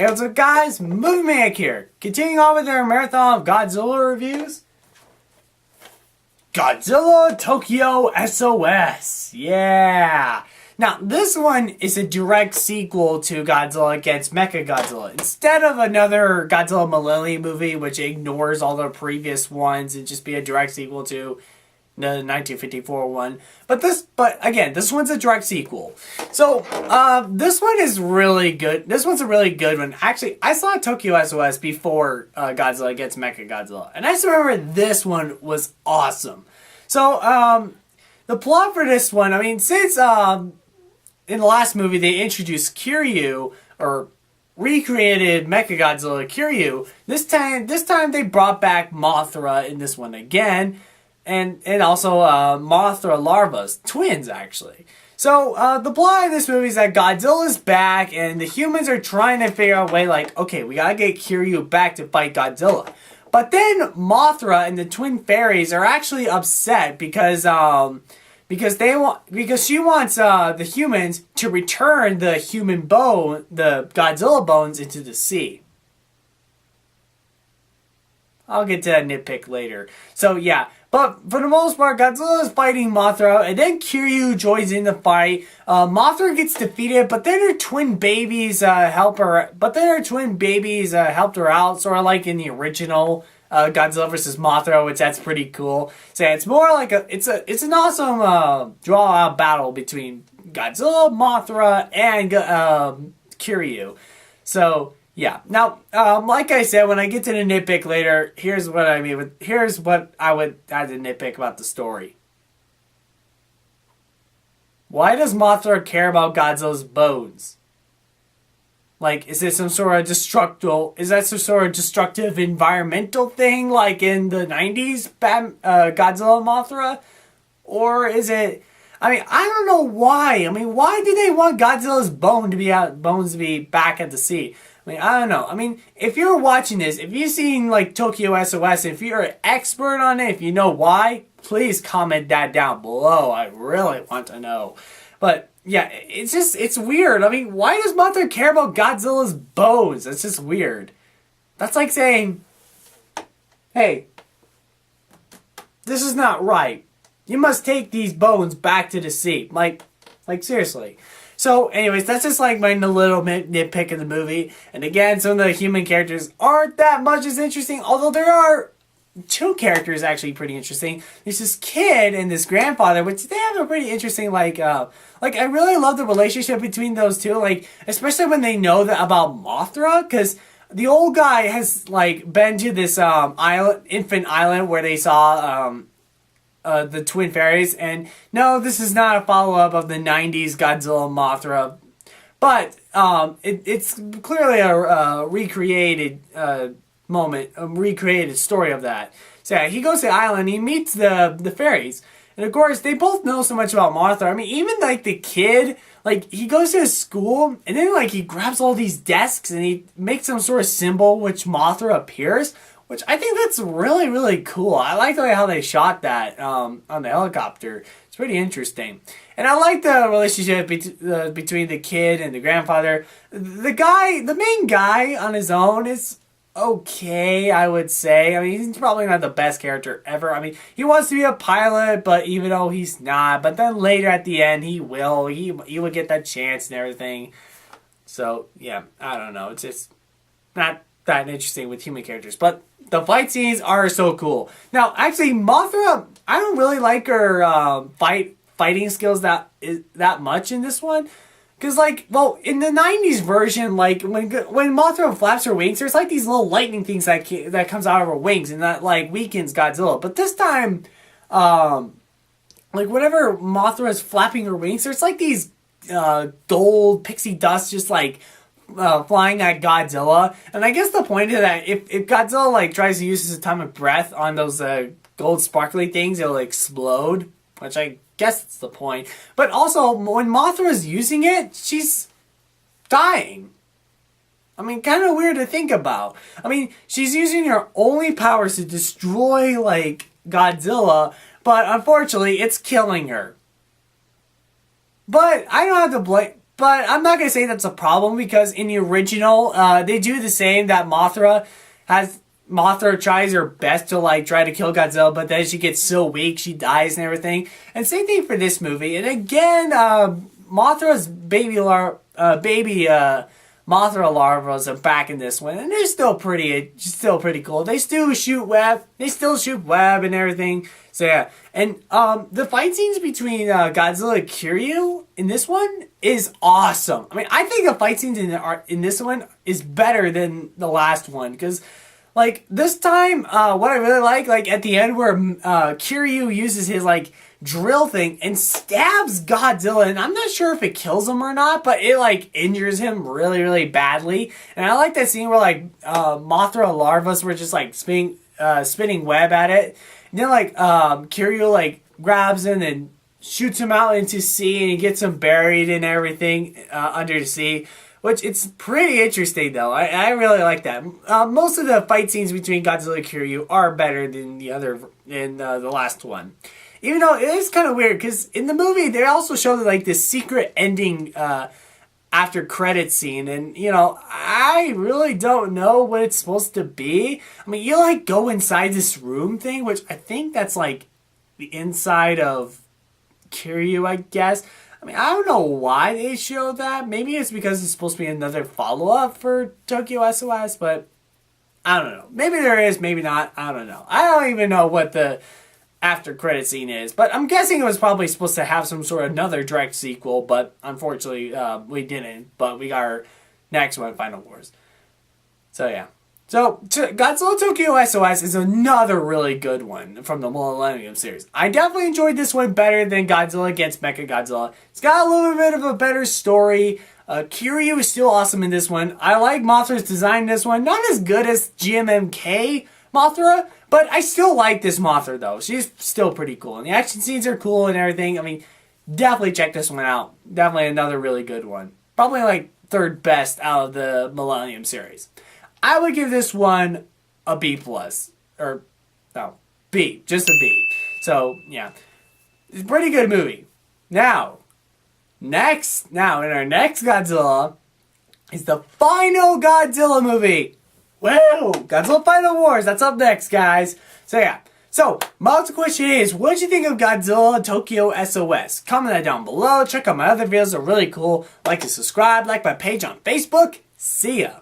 Hey, what's up guys? Movie Maniac here. Continuing on with our marathon of Godzilla reviews. Godzilla Tokyo S.O.S. Yeah! Now, this one is a direct sequel to Godzilla against Mechagodzilla. Instead of another Godzilla Millennium movie, which ignores all the previous ones and just be a direct sequel to the 1954 one. But again, this one's a direct sequel. So, this one is really good. This one's a really good one. Actually, I saw Tokyo S.O.S. before Godzilla against Mechagodzilla. And I just remember this one was awesome. So, the plot for this one, I mean, since, in the last movie they introduced Kiryu, or recreated Mechagodzilla Kiryu, this time they brought back Mothra in this one again. And also Mothra larvas, twins actually. So the plot of this movie is that Godzilla's back and the humans are trying to figure out a way like, okay, we gotta get Kiryu back to fight Godzilla. But then Mothra and the twin fairies are actually upset because she wants the humans to return the the Godzilla bones into the sea. I'll get to that nitpick later. So yeah, but for the most part, Godzilla is fighting Mothra, and then Kiryu joins in the fight. Mothra gets defeated, but then her twin babies help her. But then her twin babies helped her out, sort of like in the original Godzilla vs. Mothra, which that's pretty cool. So yeah, it's more like it's an awesome draw-out battle between Godzilla, Mothra, and Kiryu. So. Yeah. Now, like I said, when I get to the nitpick later, here's what I mean. Here's what I would add to nitpick about the story. Why does Mothra care about Godzilla's bones? Like, is it some sort of destructive? Is that some sort of destructive environmental thing, like in the '90s, Godzilla Mothra, or is it? I mean, I don't know why. I mean, why do they want Godzilla's bones to be back at the sea? I mean, I don't know. I mean, if you're watching this, if you've seen, like, Tokyo S.O.S., if you're an expert on it, if you know why, please comment that down below. I really want to know. But, yeah, it's weird. I mean, why does Mothra care about Godzilla's bones? That's just weird. That's like saying, hey, this is not right. You must take these bones back to the sea. Like seriously. So, anyways, that's just like my little nitpick of the movie. And again, some of the human characters aren't that much as interesting, although there are two characters actually pretty interesting. There's this kid and this grandfather, which they have a pretty interesting, like I really love the relationship between those two, like, especially when they know about Mothra, because the old guy has, like, been to this infant island where they saw, the twin fairies, and no, this is not a follow-up of the 90s Godzilla Mothra, but it's clearly a recreated moment, a recreated story of that. So yeah, he goes to the island, he meets the fairies, and of course they both know so much about Mothra. I mean, even like the kid, like he goes to his school, and then like he grabs all these desks and he makes some sort of symbol which Mothra appears. Which I think that's really, really cool. I like the way how they shot that on the helicopter. It's pretty interesting. And I like the relationship between the kid and the grandfather. The main guy on his own is okay, I would say. I mean, he's probably not the best character ever. I mean, he wants to be a pilot, but even though he's not. But then later at the end, he will. He will get that chance and everything. So, yeah, I don't know. It's just not that interesting with human characters. But the fight scenes are so cool. Now, actually, Mothra, I don't really like her fighting skills that much in this one. Because, like, well, in the 90s version, like, when Mothra flaps her wings, there's, like, these little lightning things that comes out of her wings, and that, like, weakens Godzilla. But this time, like, whenever Mothra is flapping her wings, there's, like, these gold pixie dust just, like, flying at Godzilla. And I guess the point of that, if Godzilla like tries to use his atomic breath on those gold sparkly things, it'll explode, which I guess that's the point. But also, when Mothra is using it, she's dying. I mean, kind of weird to think about. I mean, she's using her only powers to destroy, like, Godzilla, but unfortunately, it's killing her. But I don't have to blame... But I'm not going to say that's a problem because in the original, they do the same, that Mothra tries her best to like try to kill Godzilla, but then she gets so weak, she dies and everything. And same thing for this movie. And again, Mothra's Mothra larvas are back in this one, and they're still pretty cool. They still shoot web and everything. So yeah, and the fight scenes between Godzilla and Kiryu in this one is awesome. I mean, I think the fight scenes in this one is better than the last one because, like, this time, what I really like at the end where Kiryu uses his like drill thing and stabs Godzilla, and I'm not sure if it kills him or not, but it like injures him really, really badly. And I like that scene where like Mothra larvas were just like spinning web at it, and then like Kiryu like grabs him and shoots him out into sea, and he gets him buried and everything under the sea. Which it's pretty interesting though. I really like that. Most of the fight scenes between Godzilla and Kiryu are better than the last one. Even though it is kind of weird, because in the movie, they also show like this secret ending after credits scene. And, you know, I really don't know what it's supposed to be. I mean, you like go inside this room thing, which I think that's like the inside of Kiryu, I guess. I mean, I don't know why they showed that. Maybe it's because it's supposed to be another follow-up for Tokyo S.O.S, but I don't know. Maybe there is, maybe not. I don't know. I don't even know what the after credit scene is, but I'm guessing it was probably supposed to have some sort of another direct sequel, but unfortunately we didn't. But we got our next one, Final Wars. So yeah. So Godzilla Tokyo S.O.S is another really good one from the Millennium series. I definitely enjoyed this one better than Godzilla against Mechagodzilla. It's got a little bit of a better story. Kiryu is still awesome in this one. I like Mothra's design in this one. Not as good as GMMK Mothra, but I still like this Mothra though. She's still pretty cool. And the action scenes are cool and everything. I mean, definitely check this one out. Definitely another really good one. Probably like third best out of the Millennium series. I would give this one a B+. Or, no, B. Just a B. So, yeah. It's a pretty good movie. Now, in our next Godzilla is the final Godzilla movie. Whoa! Godzilla Final Wars. That's up next, guys. So, yeah. So, my question is, what did you think of Godzilla Tokyo S.O.S? Comment that down below. Check out my other videos. They're really cool. Like and subscribe. Like my page on Facebook. See ya.